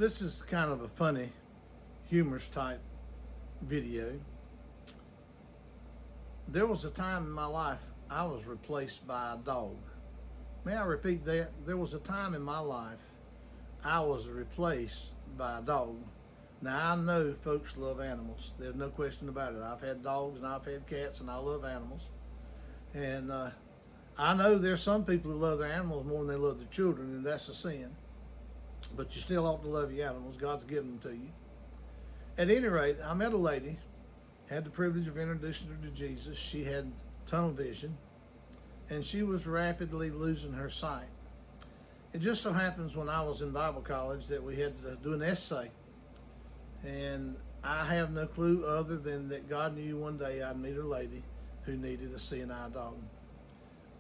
This is kind of a funny, humorous type video. There was a time in my life I was replaced by a dog. May I repeat that? There was a time in my life I was replaced by a dog. Now I know folks love animals. There's no question about it. I've had dogs and I've had cats and I love animals. And I know there's some people that love their animals more than they love their children, and that's a sin. But you still ought to love your animals. God's given them to you. At any rate, I met a lady, had the privilege of introducing her to Jesus. She had tunnel vision, and she was rapidly losing her sight. It just so happens when I was in Bible college that we had to do an essay. And I have no clue other than that God knew one day I'd meet a lady who needed a CNI dog.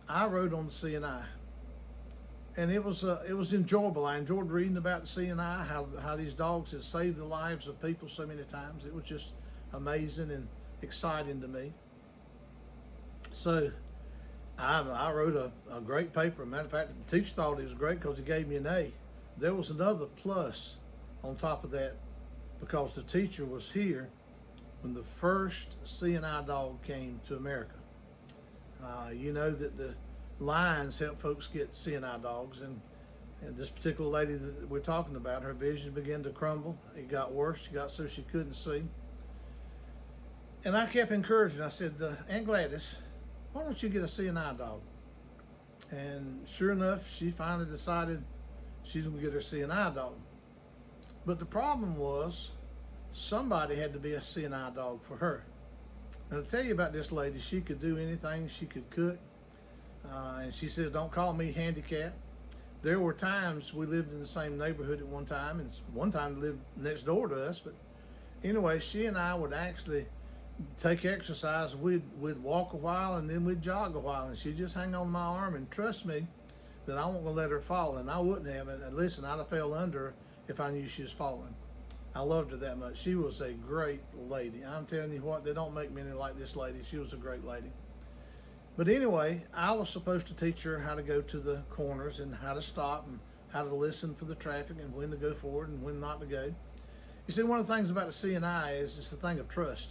I wrote on the CNI. And it was enjoyable. I enjoyed reading about the CNI, how these dogs had saved the lives of people so many times. It was just amazing and exciting to me. So I wrote a great paper. Matter of fact, the teacher thought it was great because he gave me an A. There was another plus on top of that because the teacher was here when the first CNI dog came to America. You know that the Lions help folks get CNI dogs, and this particular lady that we're talking about, her vision began to crumble. It got worse. She got so she couldn't see. And I kept encouraging. I said, Aunt Gladys, why don't you get a CNI dog? And sure enough, she finally decided she's going to get her CNI dog. But the problem was somebody had to be a CNI dog for her. Now, to tell you about this lady, she could do anything. She could cook. And she says, don't call me handicapped. There were times we lived in the same neighborhood at one time, and one time they lived next door to us. But anyway, she and I would actually take exercise. We'd walk a while and then we'd jog a while, and she'd just hang on my arm and trust me that I wasn't going to let her fall. And I wouldn't have. And listen, I'd have fell under her if I knew she was falling. I loved her that much. She was a great lady. I'm telling you what, they don't make many like this lady. She was a great lady. But anyway, I was supposed to teach her how to go to the corners and how to stop and how to listen for the traffic and when to go forward and when not to go. You see, one of the things about the CNI is it's the thing of trust.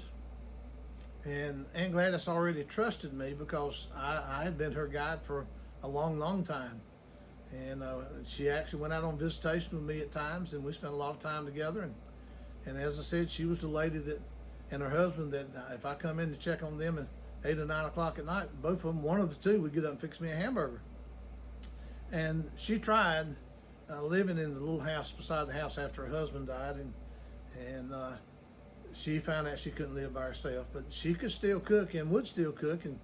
And Aunt Gladys already trusted me because I had been her guide for a long, long time. And she actually went out on visitation with me at times, and we spent a lot of time together. And as I said, she was the lady that, and her husband, that if I come in to check on them at 8 or 9 o'clock at night, both of them, one of the two, would get up and fix me a hamburger. And she tried living in the little house beside the house after her husband died, and she found out she couldn't live by herself, but she could still cook and would still cook, and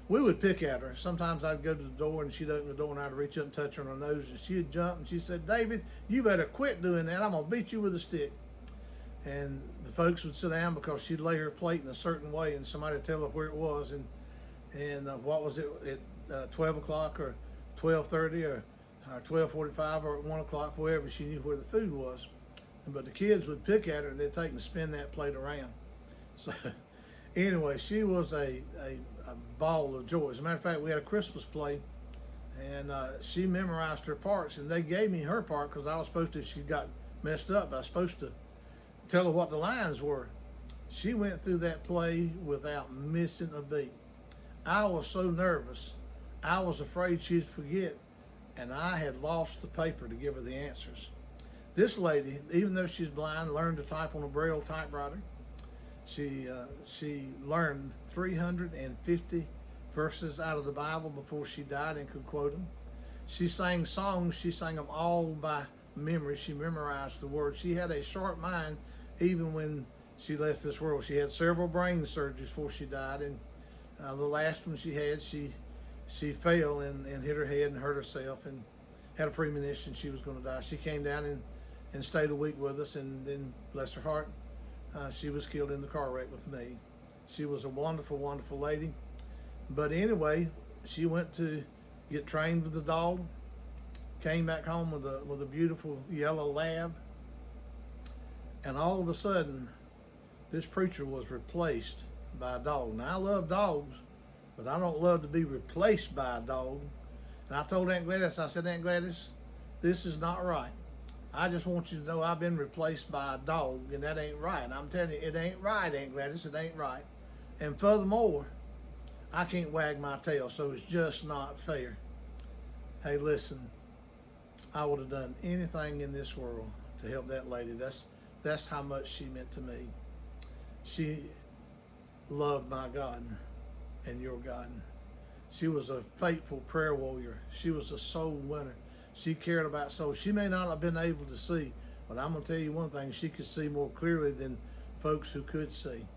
we would pick at her. Sometimes I'd go to the door and she'd open the door and I'd reach up and touch her on her nose, and she'd jump and she said, David, you better quit doing that. I'm going to beat you with a stick. And the folks would sit down because she'd lay her plate in a certain way and somebody would tell her where it was, and what was it at 12 o'clock or 12:30 or 12:45 or at 1 o'clock, wherever, she knew where the food was. But the kids would pick at her and they'd take and spin that plate around. So anyway, she was a ball of joy. As a matter of fact, we had a Christmas play, and she memorized her parts, and they gave me her part because I was supposed to, if she got messed up, I was supposed to tell her what the lines were. She went through that play without missing a beat. I was so nervous. I was afraid she'd forget, and I had lost the paper to give her the answers. This lady, even though she's blind, learned to type on a Braille typewriter. She learned 350 verses out of the Bible before she died and could quote them. She sang songs. She sang them all by memory. She memorized the words. She had a sharp mind even when she left this world. She had several brain surgeries before she died, and the last one she had, she fell and hit her head and hurt herself and had a premonition she was going to die. She came down and stayed a week with us, and then, bless her heart, she was killed in the car wreck with me. She was a wonderful, wonderful lady. But anyway, she went to get trained with the dog, came back home with a beautiful yellow lab, and all of a sudden, this preacher was replaced by a dog. Now, I love dogs, but I don't love to be replaced by a dog. And I told Aunt Gladys, I said, Aunt Gladys, this is not right. I just want you to know I've been replaced by a dog, and that ain't right. And I'm telling you, it ain't right, Aunt Gladys. It ain't right. And furthermore, I can't wag my tail, so it's just not fair. Hey, listen, I would have done anything in this world to help that lady. That's how much she meant to me. She loved my God and your God. She was a faithful prayer warrior. She was a soul winner. She cared about souls. She may not have been able to see, but I'm going to tell you one thing, she could see more clearly than folks who could see.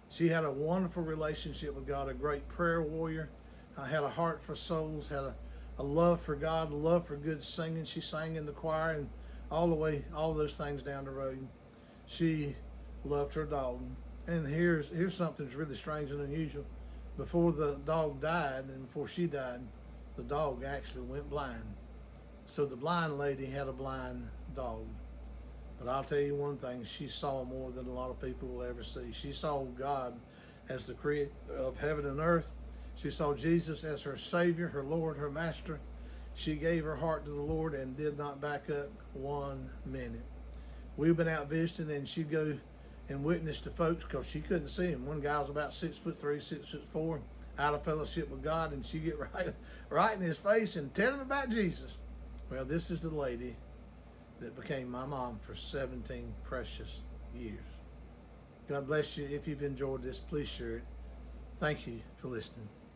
She had a wonderful relationship with God, a great prayer warrior, had a heart for souls, had a love for God, a love for good singing. She sang in the choir and all those things down the road. She loved her dog. And here's something that's really strange and unusual. Before the dog died and before she died, the dog actually went blind. So the blind lady had a blind dog. But I'll tell you one thing, she saw more than a lot of people will ever see. She saw God as the creator of heaven and earth. She saw Jesus as her Savior, her Lord, her Master. She gave her heart to the Lord and did not back up 1 minute. We've been out visiting, and she'd go and witness to folks because she couldn't see him. One guy was about 6'3", 6'4", out of fellowship with God, and she'd get right in his face and tell him about Jesus. Well, this is the lady that became my mom for 17 precious years. God bless you. If you've enjoyed this, please share it. Thank you for listening.